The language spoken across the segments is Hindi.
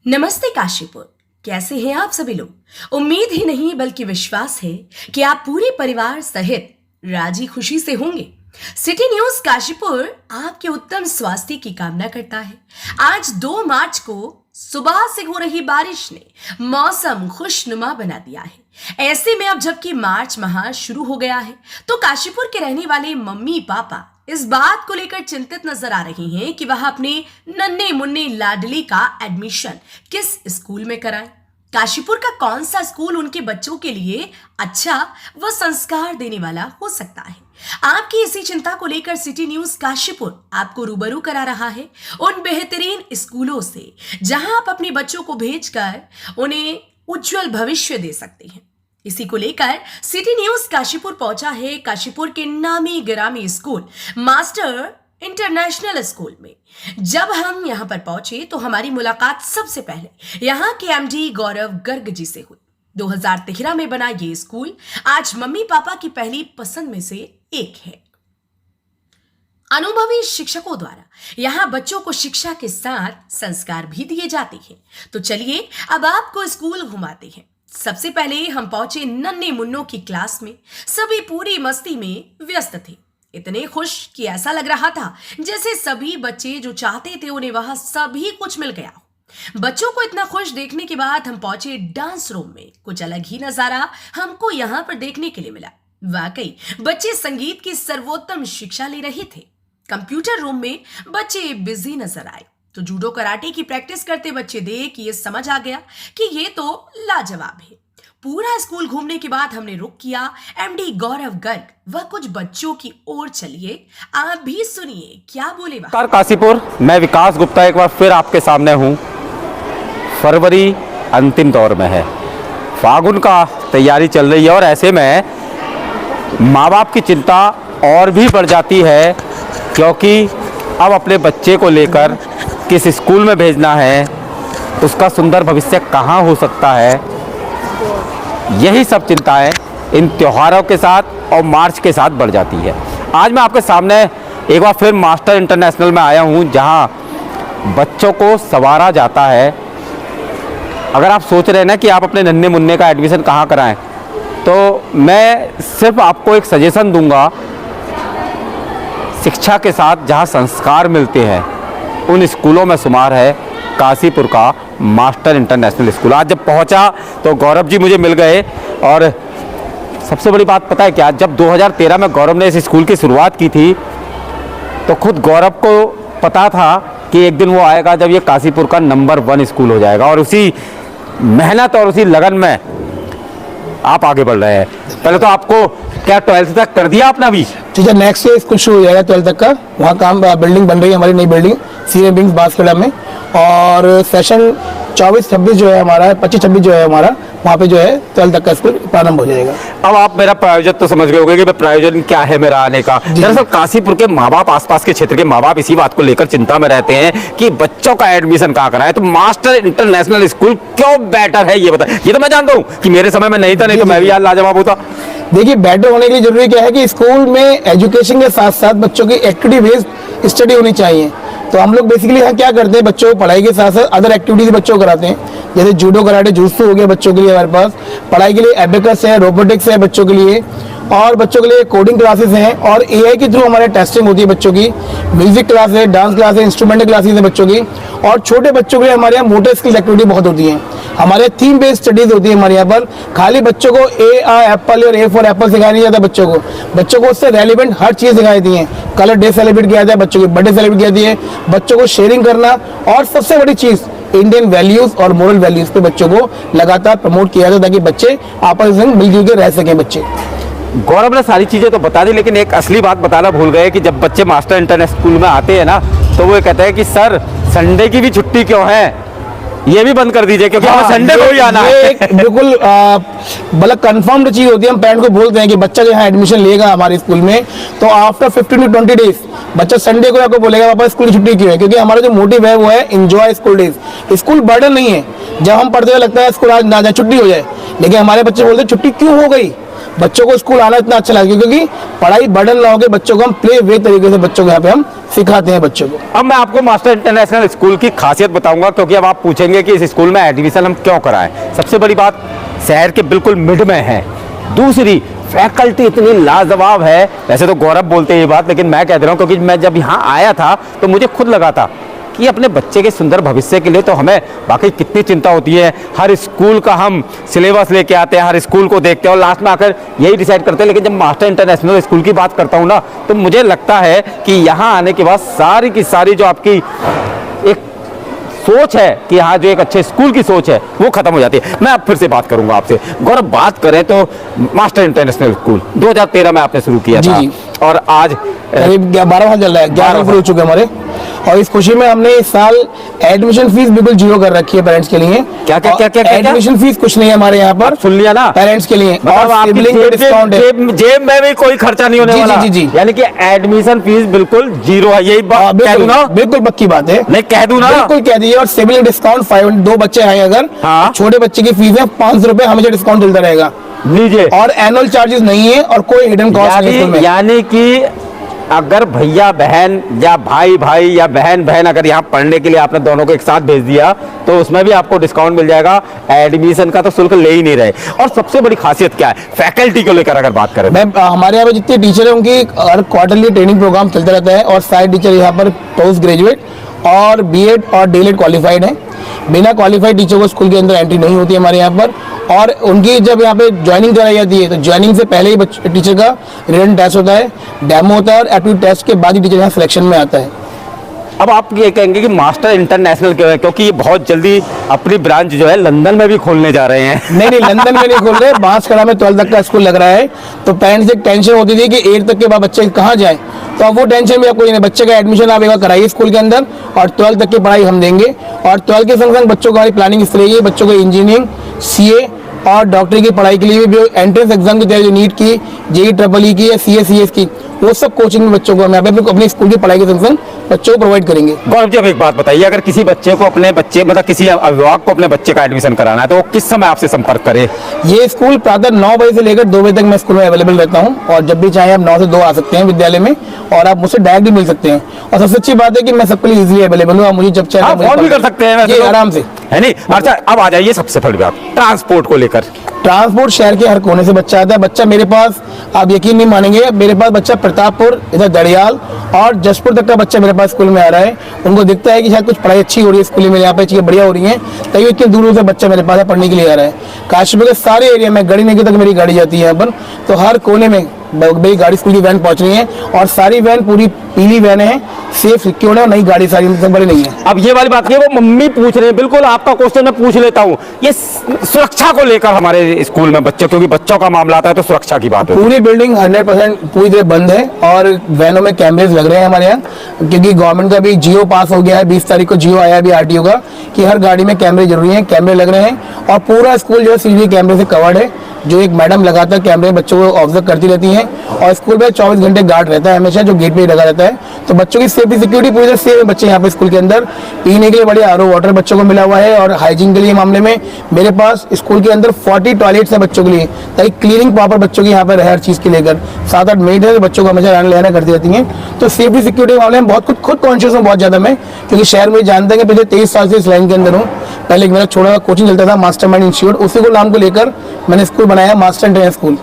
नमस्ते काशीपुर। कैसे हैं आप सभी लोग। उम्मीद ही नहीं बल्कि विश्वास है कि आप पूरे परिवार सहित राजी खुशी से होंगे। सिटी न्यूज काशीपुर आपके उत्तम स्वास्थ्य की कामना करता है। आज 2 मार्च को सुबह से हो रही बारिश ने मौसम खुशनुमा बना दिया है। ऐसे में अब जबकि मार्च माह शुरू हो गया है तो काशीपुर के रहने वाले मम्मी पापा इस बात को लेकर चिंतित नजर आ रही हैं कि वह अपने नन्हे मुन्ने लाडली का एडमिशन किस स्कूल में कराएं। काशीपुर का कौन सा स्कूल उनके बच्चों के लिए अच्छा व संस्कार देने वाला हो सकता है। आपकी इसी चिंता को लेकर सिटी न्यूज काशीपुर आपको रूबरू करा रहा है उन बेहतरीन स्कूलों से जहां आप अपने बच्चों को भेजकर उन्हें उज्जवल भविष्य दे सकते हैं। इसी को लेकर सिटी न्यूज काशीपुर पहुंचा है काशीपुर के नामी गिरामी स्कूल मास्टर इंटरनेशनल स्कूल में। जब हम यहां पर पहुंचे तो हमारी मुलाकात सबसे पहले यहां के एमडी गौरव गर्ग जी से हुई। 2013 में बना ये स्कूल आज मम्मी पापा की पहली पसंद में से एक है। अनुभवी शिक्षकों द्वारा यहां बच्चों को शिक्षा के साथ संस्कार भी दिए जाते हैं। तो चलिए अब आपको स्कूल घुमाते हैं। सबसे पहले हम पहुंचे नन्हे मुन्नों की क्लास में। सभी पूरी मस्ती में व्यस्त थे, इतने खुश कि ऐसा लग रहा था जैसे सभी बच्चे जो चाहते थे उन्हें वहां सभी कुछ मिल गया हो। बच्चों को इतना खुश देखने के बाद हम पहुंचे डांस रूम में। कुछ अलग ही नजारा हमको यहां पर देखने के लिए मिला। वाकई बच्चे संगीत की सर्वोत्तम शिक्षा ले रहे थे। कंप्यूटर रूम में बच्चे बिजी नजर आए तो जूडो कराटे की प्रैक्टिस करते बच्चे देख ये समझ आ गया कि ये तो लाजवाब है। पूरा स्कूल घूमने के बाद हमने रुक किया एमडी गौरव गर्ग व कुछ बच्चों की ओर। चलिए आप भी सुनिए क्या बोले वह। काशीपुर, मैं विकास गुप्ता एक बार फिर आपके सामने हूँ। फरवरी अंतिम दौर में है, फागुन का तैयारी चल रही है और ऐसे में माँ बाप की चिंता और भी बढ़ जाती है क्योंकि अब अपने बच्चे को लेकर किस स्कूल में भेजना है, उसका सुंदर भविष्य कहाँ हो सकता है। यही सब चिंताएं इन त्योहारों के साथ और मार्च के साथ बढ़ जाती है। आज मैं आपके सामने एक बार फिर मास्टर इंटरनेशनल में आया हूँ जहाँ बच्चों को संवारा जाता है। अगर आप सोच रहे हैं ना कि आप अपने नन्हे मुन्ने का एडमिशन कहाँ कराएं, तो मैं सिर्फ आपको एक सजेशन दूंगा। शिक्षा के साथ जहाँ संस्कार मिलते हैं उन स्कूलों में शुमार है काशीपुर का मास्टर इंटरनेशनल स्कूल। आज जब पहुंचा तो गौरव जी मुझे मिल गए और सबसे बड़ी बात पता है क्या, जब 2013 में गौरव ने इस स्कूल की शुरुआत की थी तो खुद गौरव को पता था कि एक दिन वो आएगा जब ये काशीपुर का नंबर 1 स्कूल हो जाएगा और उसी मेहनत और उसी लगन में आप आगे बढ़ रहे हैं। पहले तो आपको क्या 12th तक कर दिया आपने अभी? ठीक है, नेक्स्ट ईयर स्कूल शुरू हो जाएगा 12th तक का। वहाँ काम बिल्डिंग बन रही है, हमारी नई बिल्डिंग सीनियर विंग्स बांसखेड़ा में। और सेशन 24-26 जो है हमारा, 25-26 जो है हमारा, वहाँ पे जो है 12th तक का स्कूल प्रारंभ हो जाएगा। अब आप मेरा प्रायोजन तो समझ गए होंगे कि प्रायोजन क्या है मेरा आने का। दरअसल काशीपुर के माँ बाप, आसपास के क्षेत्र के माँ बाप इसी बात को लेकर चिंता में रहते हैं कि बच्चों का एडमिशन कहाँ कराएं। तो मास्टर इंटरनेशनल स्कूल क्यों बेटर है ये बताएं। ये तो मैं जानता हूँ कि मेरे समय में नहीं था, नहीं तो मैं भी यार लाजवाब होता। देखिए, बेटर होने के लिए जरूरी क्या है कि स्कूल में एजुकेशन के साथ साथ बच्चों की एक्टिविटी बेस्ड स्टडी होनी चाहिए। तो हम लोग बेसिकली यहाँ क्या करते हैं, बच्चों को पढ़ाई के साथ साथ अदर एक्टिविटीज बच्चों को कराते हैं। जैसे जूडो कराटे जुत्सु हो गया बच्चों के लिए हमारे पास। पढ़ाई के लिए एबेकस है, रोबोटिक्स है बच्चों के लिए, और बच्चों के लिए कोडिंग क्लासेस हैं। और एआई के थ्रू हमारे टेस्टिंग होती है बच्चों की। म्यूजिक क्लास है, डांस क्लास है, इंस्ट्रूमेंटल क्लासेस है बच्चों की। और छोटे बच्चों के लिए हमारे यहाँ मोटर स्किल्स एक्टिविटी बहुत होती है। हमारे थीम बेस्ड स्टडीज होती है हमारे यहाँ पर। खाली बच्चों को एप्पल और ए फॉर एप्पल सिखाया नहीं जाता बच्चों को उससे रेलिवेंट हर चीज सिखाई दी है। कलर डे सेलिब्रेट किया जाता है, बच्चों की बर्थडे सेलिब्रेट किया जाती है, बच्चों को शेयरिंग करना, और सबसे बड़ी चीज इंडियन वैल्यूज और मोरल वैल्यूज पे बच्चों को लगातार प्रमोट किया जाता है ताकि बच्चे आपस में मिलजुल के रह सकें बच्चे। गौरव ने सारी चीजें तो बता दी, लेकिन एक असली बात बताना भूल गए कि जब बच्चे मास्टर इंटरनेशनल स्कूल में आते हैं ना तो वो कहते हैं कि सर संडे की भी छुट्टी क्यों है, ये भी बंद कर दीजिए क्योंकि हमें संडे को ही आना है। बिल्कुल मतलब कंफर्म्ड चीज होती है। हम पेरेंट को बोलते हैं कि बच्चा जो यहाँ एडमिशन लेगा हमारे स्कूल में तो आफ्टर 15 to 20 डेज बच्चा संडे को आपको बोलेगा पापा स्कूल की छुट्टी क्यों है, क्योंकि हमारा जो मोटिव है वो है enjoy school days. School burden नहीं है। जब हम पढ़ते हुए लगता है स्कूल आज ना जाए छुट्टी हो जाए, लेकिन हमारे बच्चे बोलते हैं छुट्टी क्यों हो गई, बच्चों को स्कूल आना इतना अच्छा लगेगा क्योंकि पढ़ाई बर्डन ना होगे, बच्चों को हम प्ले वे तरीके से बच्चों को यहाँ पे हम सिखाते हैं बच्चों को। अब मैं आपको मास्टर इंटरनेशनल स्कूल की खासियत बताऊंगा, क्योंकि अब आप पूछेंगे कि इस स्कूल में एडमिशन हम क्यों कराएं। सबसे बड़ी बात, शहर के बिल्कुल मिड में है। दूसरी, फैकल्टी इतनी लाजवाब है। वैसे तो गौरव बोलते हैं ये बात, लेकिन मैं कह दे रहा हूँ क्योंकि मैं जब यहाँ आया था तो मुझे खुद लगा था कि अपने बच्चे के सुंदर भविष्य के लिए तो हमें वाकई कितनी चिंता होती है। हर स्कूल का हम सिलेबस लेके आते हैं, हर स्कूल को देखते हैं और लास्ट में आकर यही डिसाइड करते हैं। लेकिन जब मास्टर इंटरनेशनल स्कूल की बात करता हूँ ना, तो मुझे लगता है कि यहाँ आने के बाद सारी की सारी जो आपकी एक सोच है कि यहाँ जो एक अच्छे स्कूल की सोच है वो खत्म हो जाती है। मैं अब फिर से बात करूंगा आपसे। गौरव, बात करें तो मास्टर इंटरनेशनल स्कूल 2013 में आपने शुरू किया था जी। और आज करीब 12 साल चल रहा है, 11 साल हो चुके हमारे। और इस खुशी में हमने इस साल एडमिशन फीस बिल्कुल जीरो कर रखी है पेरेंट्स के लिए। क्या एडमिशन फीस कुछ नहीं है हमारे यहाँ पर, सुन लिया ना, पेरेंट्स के लिए। मतलब और आपकी सिबलिंग पे डिस्काउंट है, जेब में भी कोई खर्चा नहीं होने वाला। जी। यानी कि एडमिशन फीस बिल्कुल जीरो है, यही बात कह दूं ना? बिल्कुल पक्की बात है, नहीं कह दूं ना? बिल्कुल कह दीजिए। और सिबलिंग डिस्काउंट 5, 2 बच्चे आए अगर, हाँ। छोटे बच्चे की फीस है 500 रुपए, हमेशा डिस्काउंट मिलता रहेगा। लीजिए। और एनुअल चार्जेस नहीं है और कोई हिडन कॉस्ट नहीं है स्कूल में। यानी कि अगर भैया बहन या भाई भाई या बहन बहन अगर यहाँ पढ़ने के लिए आपने दोनों को एक साथ भेज दिया तो उसमें भी आपको डिस्काउंट मिल जाएगा। एडमिशन का तो शुल्क ले ही नहीं रहे। और सबसे बड़ी खासियत क्या है फैकल्टी को लेकर अगर बात करें? मैम, हमारे यहाँ पे जितने टीचर हैं उनकी हर क्वार्टरली ट्रेनिंग प्रोग्राम चलता रहता है। और सारे टीचर यहाँ पर पोस्ट ग्रेजुएट और बीएड और डीएलएड क्वालिफाइड हैं। बिना क्वालिफाइड टीचर को स्कूल के अंदर एंट्री नहीं होती है हमारे यहाँ पर। और उनकी जब यहाँ पे ज्वाइनिंग कराई जाती है तो ज्वाइनिंग से पहले ही टीचर का रिटन टेस्ट होता है, डेमो होता है और एप्टीट्यूड टेस्ट के बाद ही टीचर यहाँ सिलेक्शन में आता है। अब आप ये कहेंगे कि मास्टर इंटरनेशनल क्यों है? क्योंकि ये बहुत जल्दी अपनी ब्रांच जो है लंदन में भी खोलने जा रहे हैं। नहीं, लंदन में नहीं खोल रहे, बांसकड़ा में 12 तक का स्कूल लग रहा है। तो पेरेंट्स एक टेंशन होती थी कि 8 तक के बाद बच्चे कहाँ जाए, तो अब वो टेंशन भी आपको नहीं है। बच्चे का एडमिशन आप एक बार कराइए स्कूल के अंदर और 12 तक की पढ़ाई हम देंगे। और 12 के संग संग बच्चों को हमारी प्लानिंग इस तरह की, बच्चों को इंजीनियरिंग, सीए और डॉक्टरी की पढ़ाई के लिए भी एंट्रेंस एग्जाम की तैयारी, नीट की, जेई ट्रिपल ई की या सीएस की, वो सब कोचिंग में बच्चों को हम यहाँ पे अपनी स्कूल की पढ़ाई के संग संग बच्चों को प्रोवाइड करेंगे। गौरव जी, अब एक बात बताइए, अगर किसी बच्चे को अपने बच्चे मतलब किसी अभिभावक को अपने बच्चे का एडमिशन कराना है तो वो किस समय आपसे संपर्क करे? ये स्कूल प्रातः 9 बजे से लेकर 2 बजे तक मैं स्कूल में अवेलेबल रहता हूँ। और जब भी चाहे आप 9 से 2 आ सकते हैं विद्यालय में और आप मुझसे डायरेक्ट भी मिल सकते हैं। और सबसे अच्छी बात है कि मैं सबके लिए इजीली अवेलेबल हूँ। आप मुझे जब चाहे फोन भी कर सकते हैं जी, आराम से, है नहीं? अच्छा, अब आ जाइए सबसे बड़ी बात, ट्रांसपोर्ट को लेकर। ट्रांसपोर्ट शहर के हर कोने से बच्चा आता है। बच्चा मेरे पास, आप यकीन नहीं मानेंगे, मेरे पास बच्चा प्रतापपुर, इधर दड़ियाल और जसपुर तक का बच्चा मेरे पास स्कूल में आ रहा है। उनको दिखता है कि शायद कुछ पढ़ाई अच्छी हो रही है स्कूल में, यहाँ पे चीज़ें बढ़िया हो रही हैं, तभी इतनी दूर से बच्चा मेरे पास पढ़ने के लिए आ रहा है। काशीपुर के सारे एरिया में गढ़ी नगी तक मेरी गाड़ी जाती है यहाँ पर। तो हर कोने में मेरी गाड़ी स्कूल की वैन पहुंच रही है और सारी वैन पूरी पीली वैन है, सेफ सिक्योर है, नई गाड़ी सारी बड़ी नहीं है। अब ये वाली बात है, वो मम्मी पूछ रहे हैं, बिल्कुल आपका क्वेश्चन मैं पूछ लेता हूँ। ये सुरक्षा को लेकर हमारे स्कूल में बच्चों, क्योंकि बच्चों का मामला आता है तो सुरक्षा की बात है। पूरी बिल्डिंग 100% पूरी तरह बंद है और वैनों में कैमरेज लग रहे हैं हमारे यहाँ, क्योंकि गवर्नमेंट का भी जियो पास हो गया है। 20 तारीख को जियो आया है अभी आरटीओ का कि हर गाड़ी में कैमरे जरूरी हैं, कैमरे लग रहे हैं। और पूरा स्कूल जो है सीसीटीवी कैमरे से कवर्ड है, जो एक मैडम लगातार कैमरे बच्चों को ऑब्जर्व करती रहती हैं। और स्कूल में 24 घंटे गार्ड रहता है हमेशा, जो गेट पे ही लगा रहता है। तो बच्चों की सेफ्टी सिक्योरिटी पूरी तरह सेफ है। बच्चे यहाँ पे स्कूल के अंदर पीने के लिए बढ़िया आरओ वाटर बच्चों को मिला हुआ है। और हाइजीन के लिए मामले में मेरे पास स्कूल के अंदर 40 टॉयलेट्स है बच्चों के लिए, ताकि क्लीनिंग प्रॉपर बच्चों की यहाँ पे रहे हर चीज़ की लेकर। 7-8 मेड है, बच्चों को हमेशा रहना लेना करती रहती हैं। तो सेफ्टी सिक्योरिटी मामले में बहुत खुद कॉन्शियस हूँ बहुत ज़्यादा मैं, क्योंकि शहर में जानते हैं कि पिछले 23 साल से इस लाइन के अंदर हूँ। पहले मेरा छोटा कोचिंग चलता था मास्टरमाइंड इंस्टीट्यूट, उसी को नाम को लेकर मैंने स्कूल बनाया मास्टर इंटरनेशनल स्कूल।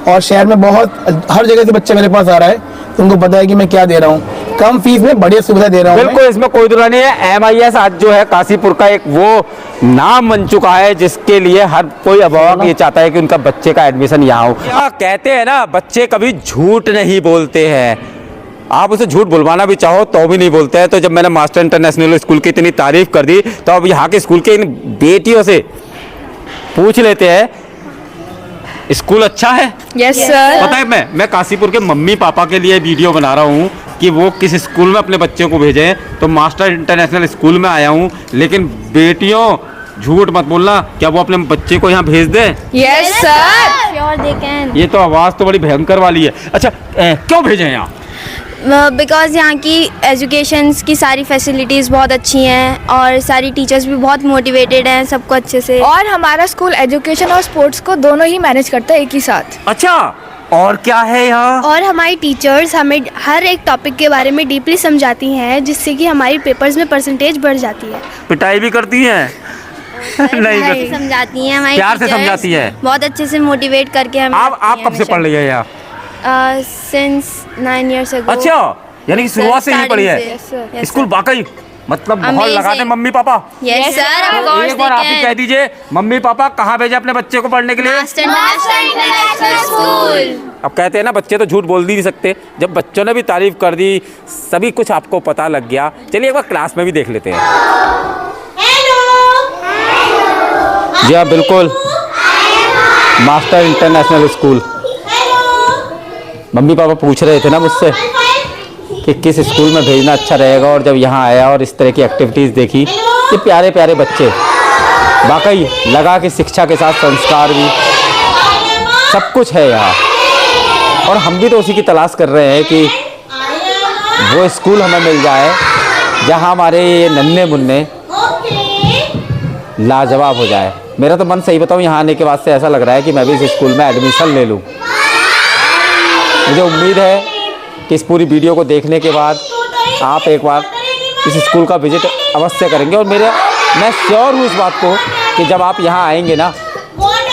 और शहर में बहुत हर जगह से बच्चे मेरे पास आ रहा है, तो उनको पता है कि मैं क्या दे रहा हूँ, कम फीस में बढ़िया सुविधा दे रहा हूँ। बिल्कुल, इसमें कोई दुरा नहीं है। MIS आज जो है काशीपुर का एक वो नाम बन चुका है जिसके लिए हर कोई अभिभावक ये चाहता है कि उनका बच्चे का एडमिशन यहाँ हो। क्या कहते हैं ना, बच्चे कभी झूठ नहीं बोलते हैं। आप उसे झूठ बुलवाना भी चाहो तो भी नहीं बोलते हैं। तो जब मैंने मास्टर इंटरनेशनल स्कूल की इतनी तारीफ कर दी तो अब यहाँ के स्कूल के इन बेटियों से पूछ लेते हैं, स्कूल अच्छा है? Yes sir. पता है, मैं काशीपुर के मम्मी पापा के लिए वीडियो बना रहा हूँ कि वो किस स्कूल में अपने बच्चे को भेजें, तो मास्टर इंटरनेशनल स्कूल में आया हूँ। लेकिन बेटियों, झूठ मत बोलना, क्या वो अपने बच्चे को यहाँ भेज दें? Yes sir. Sure they can. ये तो आवाज़ तो बड़ी भयंकर वाली है। अच्छा, क्यों भेजें यहाँ? बिकॉज़ यहाँ की एजुकेशंस की सारी फैसिलिटीज़ बहुत अच्छी हैं और सारी टीचर्स भी बहुत मोटिवेटेड हैं सबको अच्छे से। और हमारा स्कूल एजुकेशन और स्पोर्ट्स को दोनों ही मैनेज करता है एक ही साथ। अच्छा, और क्या है यहाँ? और हमारी टीचर्स हमें हर एक टॉपिक के बारे में डीपली समझाती हैं, जिससे कि हमारी पेपर्स में परसेंटेज बढ़ जाती है। पिटाई भी करती हैं? नहीं करती। समझाती हैं हमारी प्यार से teachers, समझाती है। बहुत अच्छे से मोटिवेट करके हमें। आप कब से पढ़ रही है यहाँ? Since 9 years ago। अच्छा, यानी कि शुरुआत से ही पढ़ी है। Yes, school sir। वाकई मतलब बहुत Amazing। लगाते हैं mummy papa. Yes sir, of course एक बार they आप ही can। कह दीजिए मम्मी पापा कहाँ भेजे अपने बच्चे को पढ़ने के लिए? Master international school. अब कहते हैं ना बच्चे तो झूठ बोल ही नहीं सकते। जब बच्चों ने भी तारीफ कर दी, सभी कुछ आपको पता लग गया, चलिए एक बार क्लास में भी देख लेते हैं। जी हाँ बिल्कुल, master international school. Mummy papa पूछ रहे थे ना मुझसे कि किस स्कूल में भेजना अच्छा रहेगा, और जब यहाँ आया और इस तरह की एक्टिविटीज़ देखी, ये प्यारे प्यारे बच्चे, वाकई लगा कि शिक्षा के साथ संस्कार भी सब कुछ है यहाँ। और हम भी तो उसी की तलाश कर रहे हैं कि वो स्कूल हमें मिल जाए जहाँ हमारे ये नन्हे मुन्ने लाजवाब हो जाए। मेरा तो मन सही बताऊँ यहाँ आने के बाद से ऐसा लग रहा है कि मैं भी इस स्कूल में एडमिशन ले लूँ। मुझे उम्मीद है कि इस पूरी वीडियो को देखने के बाद आप एक बार इस स्कूल का विजिट अवश्य करेंगे, और मैं श्योर हूँ इस बात को कि जब आप यहाँ आएंगे ना,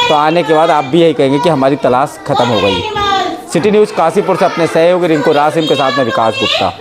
तो आने के बाद आप भी यही कहेंगे कि हमारी तलाश ख़त्म हो गई। सिटी न्यूज़ काशीपुर से अपने सहयोगी रिंकू रासिम के साथ में विकास गुप्ता।